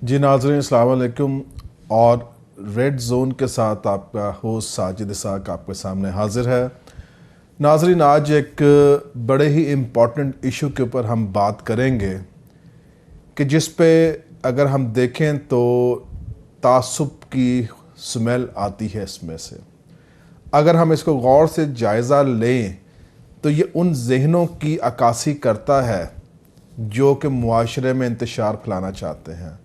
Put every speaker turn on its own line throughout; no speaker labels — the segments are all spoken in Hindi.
जी नाज़रीन, अस्सलाम वालेकुम। और रेड जोन के साथ आपका होस्ट साजिद इसाक आपके सामने हाजिर है। नाज़रीन, आज एक बड़े ही इम्पॉर्टेंट इशू के ऊपर हम बात करेंगे कि जिस पे अगर हम देखें तो तासुब की स्मेल आती है इसमें से। अगर हम इसको गौर से जायज़ा लें तो ये उन जहनों की अक्कासी करता है जो कि मुआशरे में इंतशार फैलाना चाहते हैं।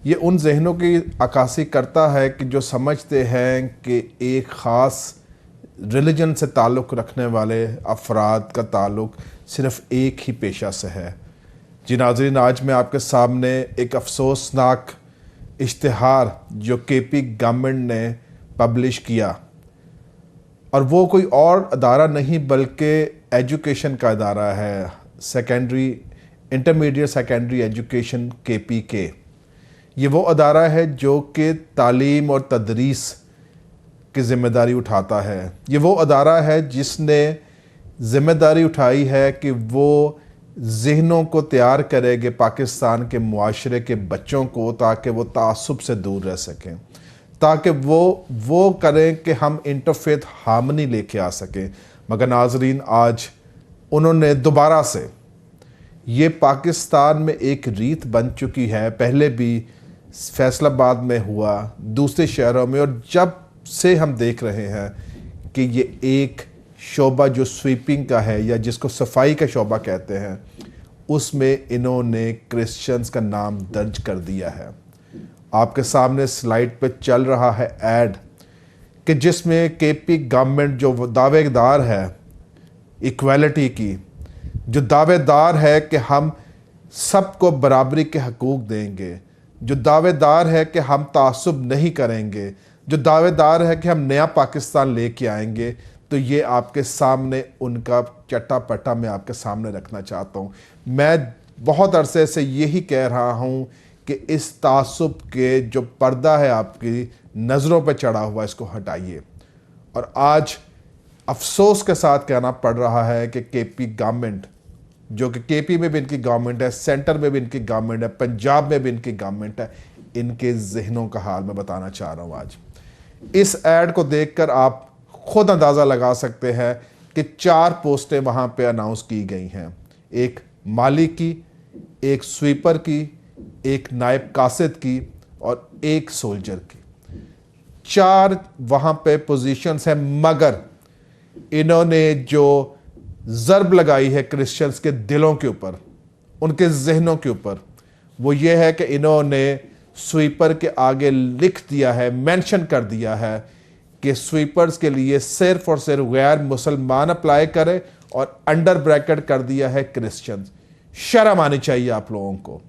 ये उन जहनों की अक्कासी करता है कि जो समझते हैं कि एक ख़ास रिलीजन से ताल्लुक़ रखने वाले अफराद का ताल्लुक़ सिर्फ़ एक ही पेशा से है। जी नाज़रीन, आज मैं आपके सामने एक अफसोसनाक इश्तिहार जो केपी गवर्नमेंट ने पब्लिश किया, और वो कोई और अदारा नहीं बल्कि एजुकेशन का अदारा है, secondary intermediate secondary education KPK। ये वो अदारा है जो कि तालीम और तदरीस की ज़िम्मेदारी उठाता है। ये वो अदारा है जिसने ज़िम्मेदारी उठाई है कि वो ज़हनों को तैयार करेंगे पाकिस्तान के मुआशरे के बच्चों को, ताकि वो तासुब से दूर रह सकें, ताकि वो करें कि हम इंटरफेथ हार्मनी लेके आ सकें। मगर नाज़रीन, आज उन्होंने दोबारा से ये पाकिस्तान में एक रीत बन चुकी है। पहले भी फैसलाबाद में हुआ, दूसरे शहरों में, और जब से हम देख रहे हैं कि ये एक शोबा जो स्वीपिंग का है या जिसको सफाई का शोबा कहते हैं, उसमें इन्होंने क्रिश्चियंस का नाम दर्ज कर दिया है। आपके सामने स्लाइड पे चल रहा है ऐड कि जिसमें KP गवर्नमेंट जो दावेदार है इक्वालिटी की, जो दावेदार है कि हम सबको बराबरी के हकूक़ देंगे, जो दावेदार है कि हम तासुब नहीं करेंगे, जो दावेदार है कि हम नया पाकिस्तान लेके आएंगे, तो ये आपके सामने उनका चट्टापट्टा मैं आपके सामने रखना चाहता हूँ। मैं बहुत अरसे से यही कह रहा हूँ कि इस तासुब के जो पर्दा है आपकी नज़रों पे चढ़ा हुआ, इसको हटाइए। और आज अफसोस के साथ कहना पड़ रहा है कि KP गवर्नमेंट, जो कि KP में भी इनकी गवर्नमेंट है, सेंटर में भी इनकी गवर्नमेंट है, पंजाब में भी इनकी गवर्नमेंट है, इनके जहनों का हाल मैं बताना चाह रहा हूँ। आज इस ऐड को देखकर आप खुद अंदाज़ा लगा सकते हैं कि 4 पोस्टें वहाँ पे अनाउंस की गई हैं। एक माली की, एक स्वीपर की, एक नायब कासिद की और एक सोल्जर की। 4 वहाँ पे पोजीशंस हैं। मगर इन्होंने जो ज़रब लगाई है क्रिश्चियंस के दिलों के ऊपर, उनके जहनों के ऊपर, वो ये है कि इन्होंने स्वीपर के आगे लिख दिया है, मेंशन कर दिया है कि स्वीपर्स के लिए सिर्फ और सिर्फ गैर मुसलमान अप्लाई करें, और अंडर ब्रैकेट कर दिया है क्रिश्चियंस। शर्म आनी चाहिए आप लोगों को।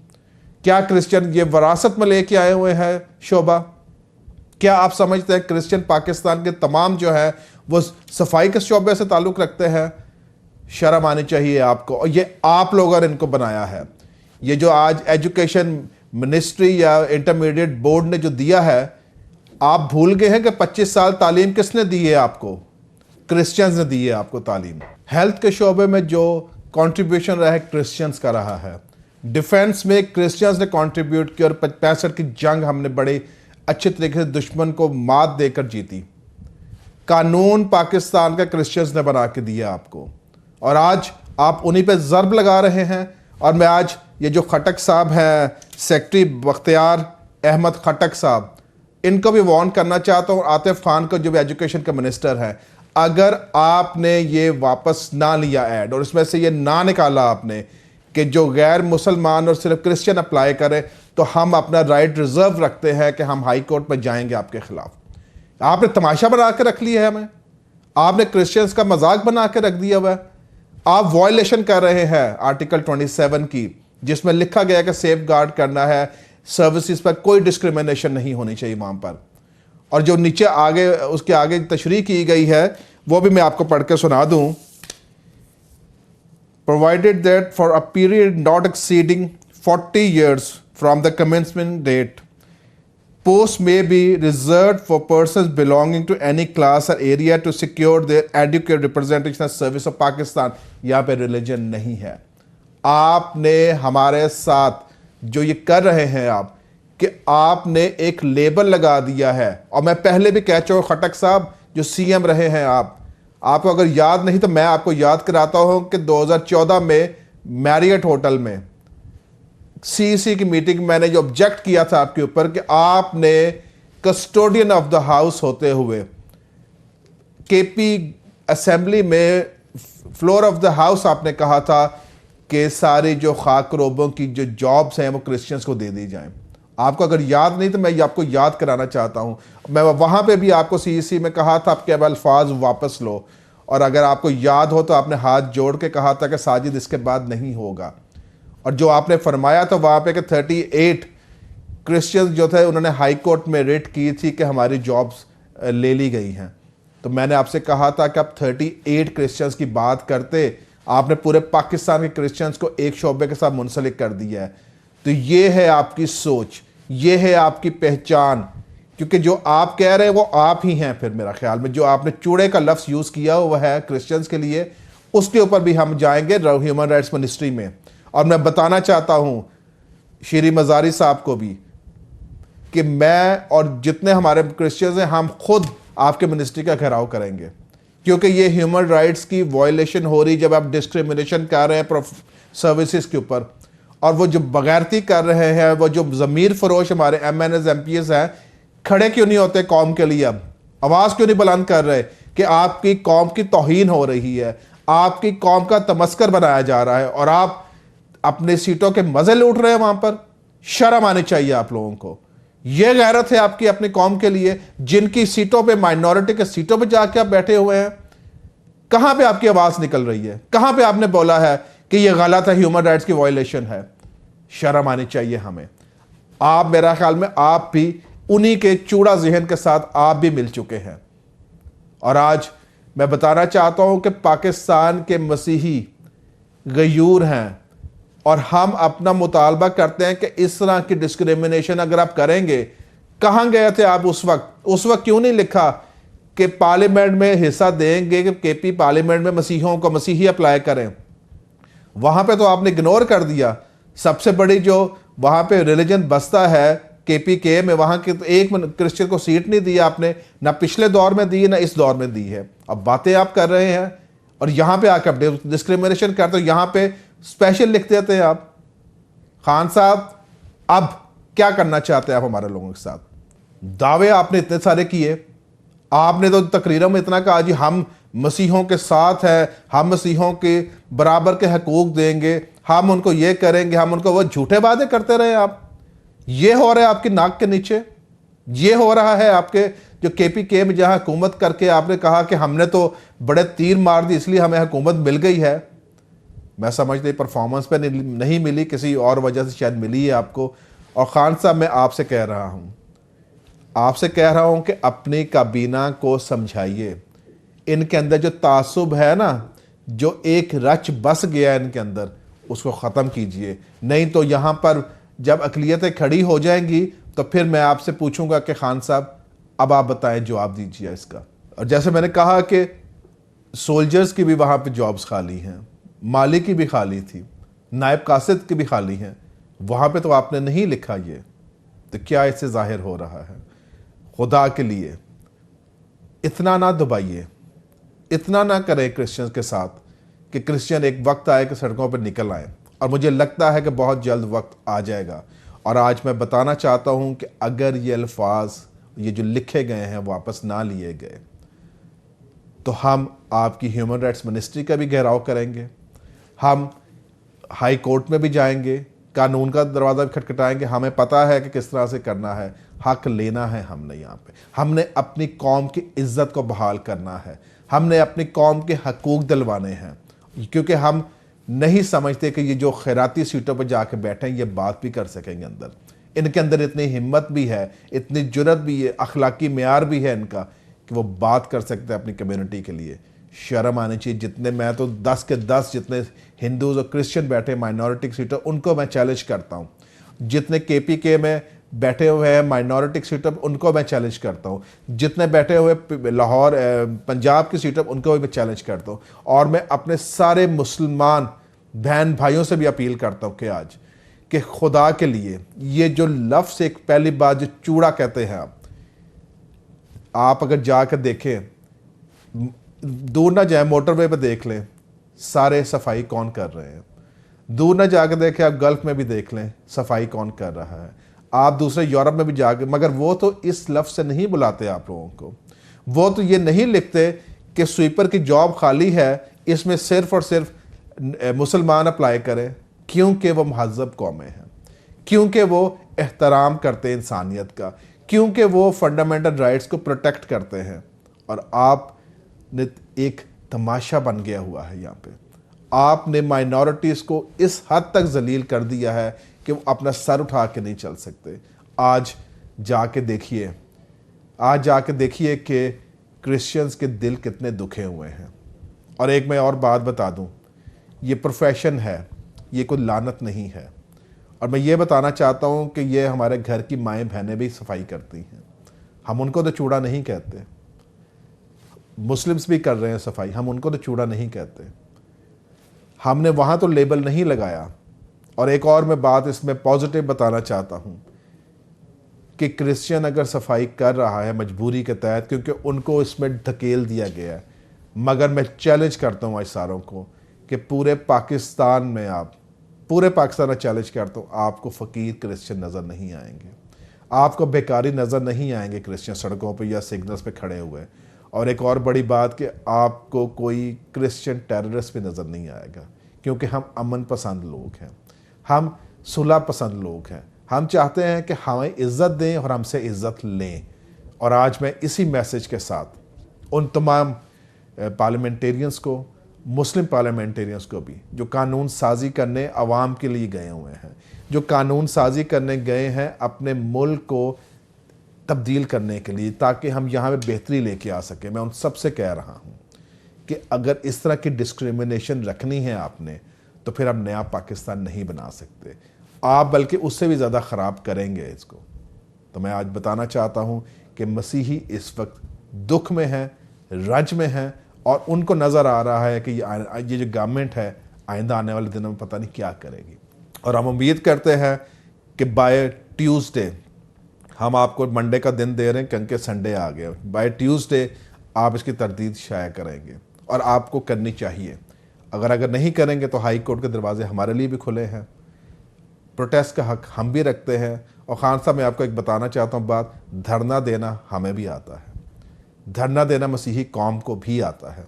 क्या क्रिश्चियन ये विरासत में लेके आए हुए हैं शोभा? क्या आप समझते हैं क्रिश्चियन पाकिस्तान के तमाम जो है वो सफाई के शोबे से ताल्लुक़ रखते हैं? शर्म आनी चाहिए आपको। और ये आप लोगों ने इनको बनाया है। ये जो आज एजुकेशन मिनिस्ट्री या इंटरमीडिएट बोर्ड ने जो दिया है, आप भूल गए हैं कि 25 साल तालीम किसने दी है आपको? क्रिश्चियंस ने दी है आपको तालीम। हेल्थ के शोबे में जो कंट्रीब्यूशन रहा है क्रिश्चियंस का रहा है। डिफेंस में क्रिश्चियंस ने कंट्रीब्यूट किया, और 65 की जंग हमने बड़े अच्छे तरीके से दुश्मन को मात देकर जीती। कानून पाकिस्तान का क्रिश्चियंस ने बना के दिया आपको, और आज आप उन्हीं पे ज़रब लगा रहे हैं। और मैं आज ये जो खटक साहब हैं, सेक्रेटरी बख्तियार अहमद खटक साहब, इनको भी वार्न करना चाहता हूँ। आतिफ खान को जो भी एजुकेशन का मिनिस्टर है, अगर आपने ये वापस ना लिया ऐड, और इसमें से ये ना निकाला आपने कि जो गैर मुसलमान और सिर्फ क्रिश्चियन अप्लाई करें, तो हम अपना राइट रिजर्व रखते हैं कि हम हाई कोर्ट में जाएंगे आपके खिलाफ। आपने तमाशा बना के रख लिया है हमें। आपने क्रिश्चियंस का मजाक बना के रख दिया हुआ है। आप वायलेशन कर रहे हैं आर्टिकल 27 की, जिसमें लिखा गया है कि सेफ गार्ड करना है, सर्विसेज पर कोई डिस्क्रिमिनेशन नहीं होनी चाहिए वहाँ पर। और जो नीचे आगे उसके आगे तशरीह की गई है वो भी मैं आपको पढ़ के सुना दूँ। Provided that for a period not exceeding 40 years from the commencement date, posts may be reserved for persons belonging to any class or area to secure their adequate representation and service of Pakistan। यहाँ पे रिलीजन नहीं है। आपने हमारे साथ जो ये कर रहे हैं आप, कि आपने एक लेबल लगा दिया है। और मैं पहले भी कह चुका, खट्टक साहब जो सीएम रहे हैं, आपको अगर याद नहीं तो मैं आपको याद कराता हूं कि 2014 में मैरियट होटल में सीईसी की मीटिंग मैंने जो ऑब्जेक्ट किया था आपके ऊपर कि आपने कस्टोडियन ऑफ द हाउस होते हुए केपी असेंबली में फ्लोर ऑफ द हाउस आपने कहा था कि सारी जो खाकरोबों की जो जॉब्स हैं वो क्रिश्चियंस को दे दी जाएं। आपको अगर याद नहीं तो मैं आपको याद कराना चाहता हूं। मैं वहां पे भी आपको सीईसी में कहा था आपके अब अल्फाज वापस लो, और अगर आपको याद हो तो आपने हाथ जोड़ के कहा था कि साजिद इसके बाद नहीं होगा। और जो आपने फरमाया था वहां पे कि 38 क्रिश्चियंस जो थे उन्होंने हाई कोर्ट में रिट की थी कि हमारी जॉब्स ले ली गई हैं। तो मैंने आपसे कहा था कि आप 38 क्रिश्चियंस की बात करते, आपने पूरे पाकिस्तान के क्रिश्चियंस को एक शोबे के साथ मुंसलिक कर दिया है। तो ये है आपकी सोच, ये है आपकी पहचान, क्योंकि जो आप कह रहे हैं वो आप ही हैं। फिर मेरा ख्याल में जो आपने चूड़े का लफ्ज़ यूज़ किया वो है क्रिश्चियंस के लिए, उसके ऊपर भी हम जाएंगे ह्यूमन राइट्स मिनिस्ट्री में। और मैं बताना चाहता हूँ श्री मज़ारी साहब को भी कि मैं और जितने हमारे क्रिश्चियंस हैं हम खुद आपके मिनिस्ट्री का घेराव करेंगे, क्योंकि ये ह्यूमन राइट्स की वायलेशन हो रही जब आप डिस्क्रिमिनेशन कर रहे हैं सर्विसेज के ऊपर, और वो जो बगैरती कर रहे हैं, वो जो ज़मीर फरोश हमारे MNs MPs हैं, खड़े क्यों नहीं होते कौम के लिए? अब आवाज़ क्यों नहीं बुलंद कर रहे कि आपकी कौम की तौहीन हो रही है, आपकी कौम का तमस्कर बनाया जा रहा है और आप अपने सीटों के मज़े लूट रहे हैं? वहाँ पर शर्म आनी चाहिए आप लोगों को। ये गैरत है आपकी अपनी कौम के लिए, जिनकी सीटों पे, माइनॉरिटी के सीटों पे जाके आप बैठे हुए हैं। कहां पे आपकी आवाज निकल रही है? कहां पे आपने बोला है कि ये गलत है, ह्यूमन राइट्स की वायलेशन है? शर्म आनी चाहिए हमें। आप, मेरा ख्याल में आप भी उन्हीं के चूड़ा जहन के साथ आप भी मिल चुके हैं। और आज मैं बताना चाहता हूं कि पाकिस्तान के मसीही गयूर हैं और हम अपना मुतालबा करते हैं कि इस तरह की डिस्क्रिमिनेशन अगर आप करेंगे, कहां गए थे आप उस वक्त क्यों नहीं लिखा कि पार्लियामेंट में हिस्सा देंगे कि केपी पार्लियामेंट में मसीहों को मसीही अप्लाई करें? वहां पे तो आपने इग्नोर कर दिया। सबसे बड़ी जो वहां पे रिलीजन बसता है KPK में, वहां के तो एक क्रिश्चियन को सीट नहीं दी आपने, ना पिछले दौर में दी ना इस दौर में दी है। अब बातें आप कर रहे हैं और यहां पे आकर डिस्क्रिमिनेशन करते हो, यहां पे स्पेशल लिख देते हैं आप। खान साहब, अब क्या करना चाहते हैं आप हमारे लोगों के साथ? दावे आपने इतने सारे किए, आपने तो तकरीरों में इतना कहा जी हम मसीहों के साथ हैं, हम मसीहों के बराबर के हकूक देंगे, हम उनको ये करेंगे, हम उनको, वो झूठे वादे करते रहे आप। ये हो रहा है आपकी नाक के नीचे, ये हो रहा है आपके जो KPK में जहां हुकूमत करके आपने कहा कि हमने तो बड़े तीर मार दी इसलिए हमें हुकूमत मिल गई है। मैं समझते परफॉर्मेंस पे नहीं मिली, किसी और वजह से शायद मिली है आपको। और खान साहब, मैं आपसे कह रहा हूं कि अपनी काबीना को समझाइए। इनके अंदर जो तासुब है ना, जो एक रच बस गया इनके अंदर, उसको ख़त्म कीजिए। नहीं तो यहां पर जब अक़लियतें खड़ी हो जाएंगी तो फिर मैं आपसे पूछूंगा कि खान साहब अब आप बताएं, जवाब दीजिए इसका। और जैसे मैंने कहा कि सोल्जर्स की भी वहां पे जॉब्स खाली हैं, माली की भी खाली थी, नायब कासिद की भी खाली हैं, वहां पे तो आपने नहीं लिखा ये। तो क्या इससे जाहिर हो रहा है? खुदा के लिए इतना ना दबाइए, इतना ना करें क्रिश्चियंस के साथ कि क्रिश्चियन एक वक्त आए कि सड़कों पर निकल आए। और मुझे लगता है कि बहुत जल्द वक्त आ जाएगा। और आज मैं बताना चाहता हूं कि अगर ये अल्फाज, ये जो लिखे गए हैं, वापस ना लिए गए तो हम आपकी ह्यूमन राइट्स मिनिस्ट्री का भी घेराव करेंगे, हम हाई कोर्ट में भी जाएंगे, कानून का दरवाज़ा भी खटखटाएंगे। हमें पता है कि किस तरह से करना है, हक लेना है हमने। यहाँ पे हमने अपनी कौम की इज्जत को बहाल करना है, हमने अपनी कौम के हकूक़ दिलवाने हैं, क्योंकि हम नहीं समझते कि ये जो खैराती सीटों पर जाके बैठे हैं ये बात भी कर सकेंगे। अंदर इनके अंदर इतनी हिम्मत भी है, इतनी जुर्रत भी है, अखलाकी मेयार भी है इनका कि वो बात कर सकते हैं अपनी कम्युनिटी के लिए। शर्म आनी चाहिए। जितने, मैं तो 10 के 10 जितने हिंदूज और क्रिश्चियन बैठे माइनॉरिटी सीटों, उनको मैं चैलेंज करता हूँ। जितने KPK में बैठे हुए हैं माइनॉरिटी सीटों पर, उनको मैं चैलेंज करता हूँ। जितने बैठे हुए लाहौर पंजाब की सीटों पर, उनको भी मैं चैलेंज करता हूँ। और मैं अपने सारे मुसलमान बहन भाइयों से भी अपील करता हूँ कि आज कि खुदा के लिए ये जो लफ्ज़ एक पहली बात जो चूड़ा कहते हैं आप अगर जाकर देखें, दूर ना जाए मोटरवे पे देख लें सारे सफाई कौन कर रहे हैं, दूर ना जाकर देखें आप गल्फ में भी देख लें सफाई कौन कर रहा है, आप दूसरे यूरोप में भी जाकर, मगर वो तो इस लफ्ज़ से नहीं बुलाते आप लोगों को, वो तो ये नहीं लिखते कि स्वीपर की जॉब खाली है, इसमें सिर्फ और सिर्फ मुसलमान अप्लाई करें, क्योंकि वो महज़ब कौमें हैं, क्योंकि वो एहतराम करते हैं इंसानियत का, क्योंकि वो फंडामेंटल राइट्स को प्रोटेक्ट करते हैं। और आपने एक तमाशा बन गया हुआ है यहाँ पे, आपने माइनॉरिटीज़ को इस हद तक जलील कर दिया है कि वो अपना सर उठा के नहीं चल सकते। आज जाके देखिए कि क्रिश्चियंस के दिल कितने दुखे हुए हैं। और एक मैं और बात बता दूं, ये प्रोफेशन है, ये कोई लानत नहीं है। और मैं ये बताना चाहता हूं कि ये हमारे घर की माएँ बहनें भी सफाई करती हैं, हम उनको तो चूड़ा नहीं कहते। मुस्लिम्स भी कर रहे हैं सफाई, हम उनको तो चूड़ा नहीं कहते, हमने वहाँ तो लेबल नहीं लगाया। और एक और मैं बात इसमें पॉजिटिव बताना चाहता हूँ कि क्रिश्चियन अगर सफाई कर रहा है मजबूरी के तहत, क्योंकि उनको इसमें धकेल दिया गया है, मगर मैं चैलेंज करता हूँ आज सारों को कि पूरे पाकिस्तान में चैलेंज करता हूँ, आपको फ़कीर क्रिश्चियन नज़र नहीं आएंगे, आपको बेकारी नज़र नहीं आएंगे क्रिश्चियन सड़कों पे या सिग्नल्स पे खड़े हुए। और एक और बड़ी बात कि आपको कोई क्रिश्चियन टेररिस्ट भी नज़र नहीं आएगा, क्योंकि हम अमन पसंद लोग हैं, हम सुलह पसंद लोग हैं, हम चाहते हैं कि हमें इज़्ज़त दें और हमसे इज़्ज़त लें। और आज मैं इसी मैसेज के साथ उन तमाम पार्लियामेंटेरियंस को, मुस्लिम पार्लियामेंटेरियंस को भी जो कानून साजी करने आवाम के लिए गए हुए हैं, जो कानून साजी करने गए हैं अपने मुल्क को तब्दील करने के लिए, ताकि हम यहाँ पे बेहतरी लेके आ सकें, मैं उन सब से कह रहा हूँ कि अगर इस तरह की डिस्क्रिमिनेशन रखनी है आपने, तो फिर आप नया पाकिस्तान नहीं बना सकते, आप बल्कि उससे भी ज़्यादा ख़राब करेंगे इसको। तो मैं आज बताना चाहता हूँ कि मसीही इस वक्त दुख में हैं, रंज में हैं, और उनको नज़र आ रहा है कि ये जो गवर्नमेंट है आइंदा आने वाले दिनों में पता नहीं क्या करेगी। और हम उम्मीद करते हैं कि बाय ट्यूसडे, हम आपको मंडे का दिन दे रहे हैं क्योंकि संडे आ गया, बाय ट्यूसडे आप इसकी तरदीद शाया करेंगे, और आपको करनी चाहिए। अगर नहीं करेंगे तो हाई कोर्ट के दरवाजे हमारे लिए भी खुले हैं, प्रोटेस्ट का हक हम भी रखते हैं। और खान साहब, मैं आपको एक बताना चाहता हूँ बात, धरना देना हमें भी आता है, धरना देना मसीही कौम को भी आता है,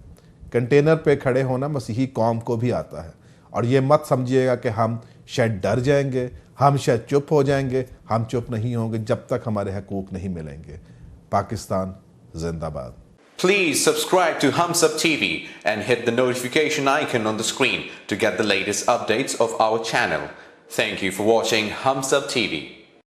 कंटेनर पे खड़े होना मसीही कौम को भी आता है। और ये मत समझिएगा कि हम शायद डर जाएंगे, हम शायद चुप हो जाएंगे, हम चुप नहीं होंगे जब तक हमारे हकूक़ नहीं मिलेंगे। पाकिस्तान जिंदाबाद।
Please subscribe to Hums Up TV and hit the notification icon on the screen to get the latest updates of our channel. Thank you for watching Hums Up TV.